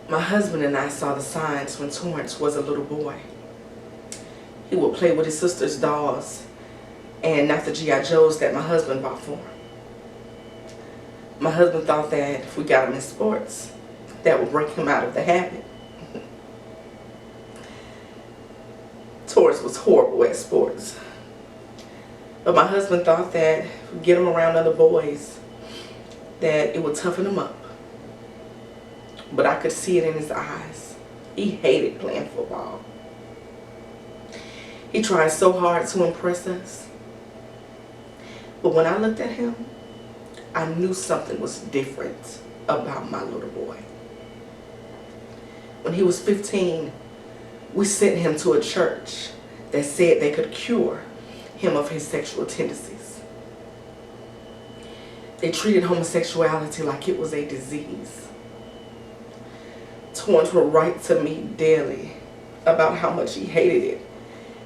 My husband and I saw the signs when Torrance was a little boy. He would play with his sister's dolls and not the G.I. Joes that my husband bought for him. My husband thought that if we got him in sports, that would break him out of the habit. Torrance was horrible at sports. But my husband thought that if we get him around other boys, that it would toughen him up. But I could see it in his eyes. He hated playing football. He tried so hard to impress us. But when I looked at him, I knew something was different about my little boy. When he was 15, we sent him to a church that said they could cure him of his sexual tendencies. They treated homosexuality like it was a disease. Torrance would write to me daily about how much he hated it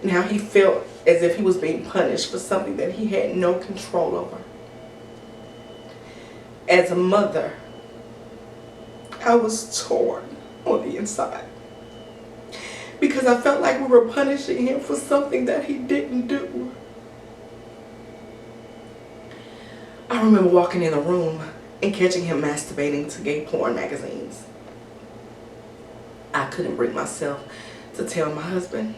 and how he felt as if he was being punished for something that he had no control over. As a mother, I was torn on the inside because I felt like we were punishing him for something that he didn't do. I remember walking in the room and catching him masturbating to gay porn magazines. I couldn't bring myself to tell my husband.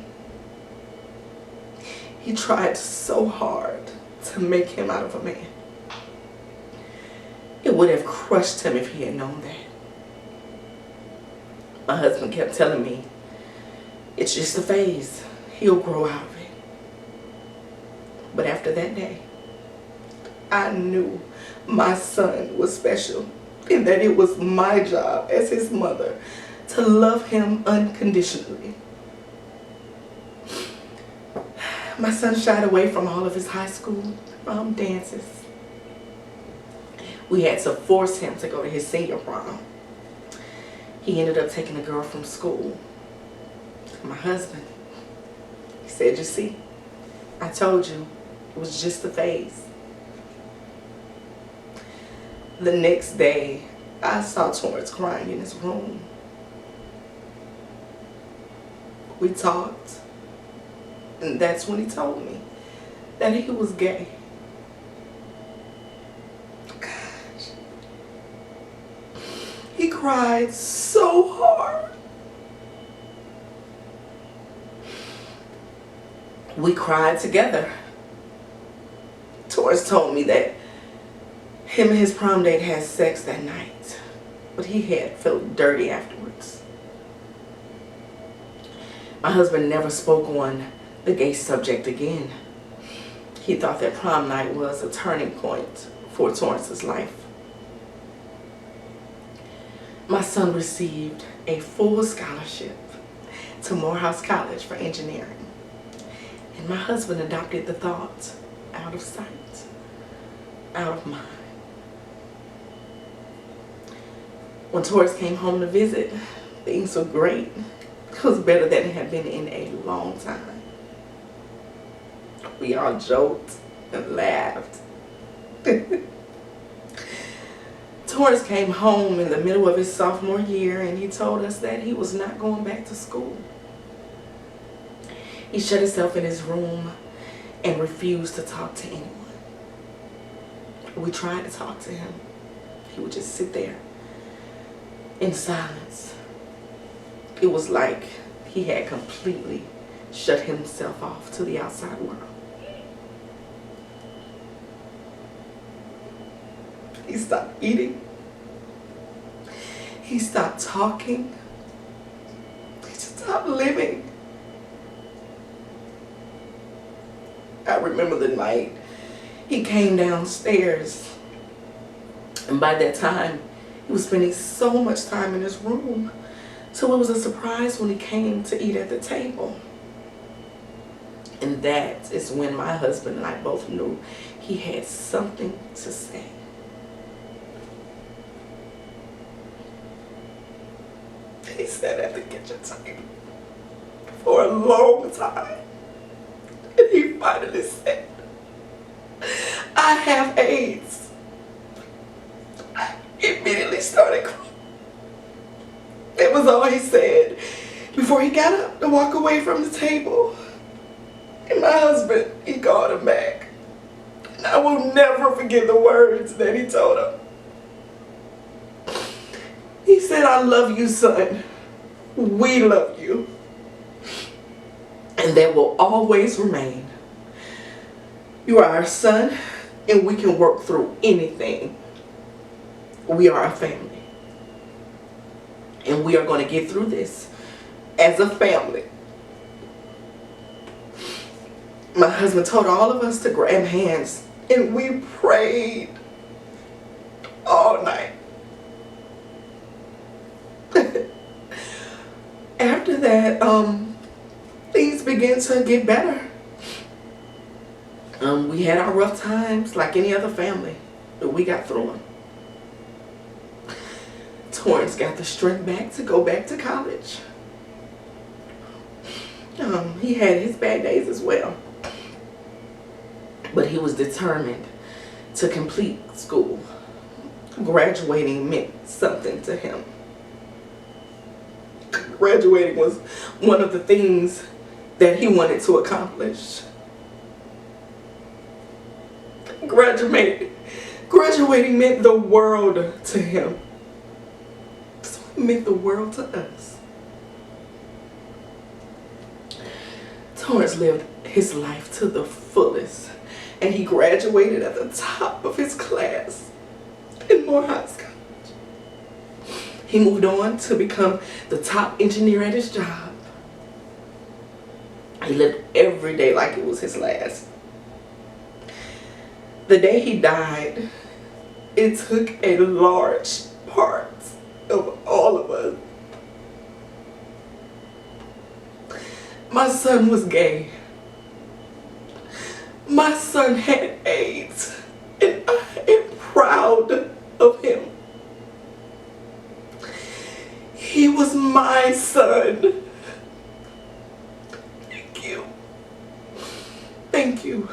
He tried so hard to make him out of a man. It would have crushed him if he had known that. My husband kept telling me, it's just a phase. He'll grow out of it. But after that day, I knew my son was special and that it was my job as his mother to love him unconditionally. My son shied away from all of his high school dances. We had to force him to go to his senior prom. He ended up taking a girl from school. My husband, he said, you see, I told you it was just a phase. The next day, I saw Torrance crying in his room. We talked, and that's when he told me that he was gay. Gosh. He cried so hard. We cried together. Torrance told me that him and his prom date had sex that night, but he had felt dirty afterwards. My husband never spoke on the gay subject again. He thought that prom night was a turning point for Torrance's life. My son received a full scholarship to Morehouse College for engineering. And my husband adopted the thought, out of sight, out of mind. When Torrance came home to visit, things were great. It was better than it had been in a long time. We all joked and laughed. Torrance came home in the middle of his sophomore year and he told us that he was not going back to school. He shut himself in his room and refused to talk to anyone. We tried to talk to him. He would just sit there in silence. It was like he had completely shut himself off to the outside world. He stopped eating. He stopped talking. He stopped living. I remember the night he came downstairs, and by that time he was spending so much time in his room, so it was a surprise when he came to eat at the table. And that is when my husband and I both knew he had something to say. He sat at the kitchen table for a long time. And he finally said, I have AIDS. I immediately started crying. That was all he said before he got up to walk away from the table. And my husband, he called him back. And I will never forget the words that he told him. He said, "I love you, son. We love you. And that will always remain. You are our son, and we can work through anything. We are a family. And we are going to get through this as a family." My husband told all of us to grab hands, and we prayed all night. After that, things began to get better. We had our rough times like any other family, but we got through them. Torrance got the strength back to go back to college. He had his bad days as well, but he was determined to complete school. Graduating meant something to him. Graduating was one of the things that he wanted to accomplish. Graduating meant the world to him. So it meant the world to us. Torrance lived his life to the fullest, and he graduated at the top of his class in Morehouse College. He moved on to become the top engineer at his job. He lived every day like it was his last. The day he died, it took a large part of all of us. My son was gay. My son had AIDS, and I am proud of him. He was my son. Thank you. Thank you.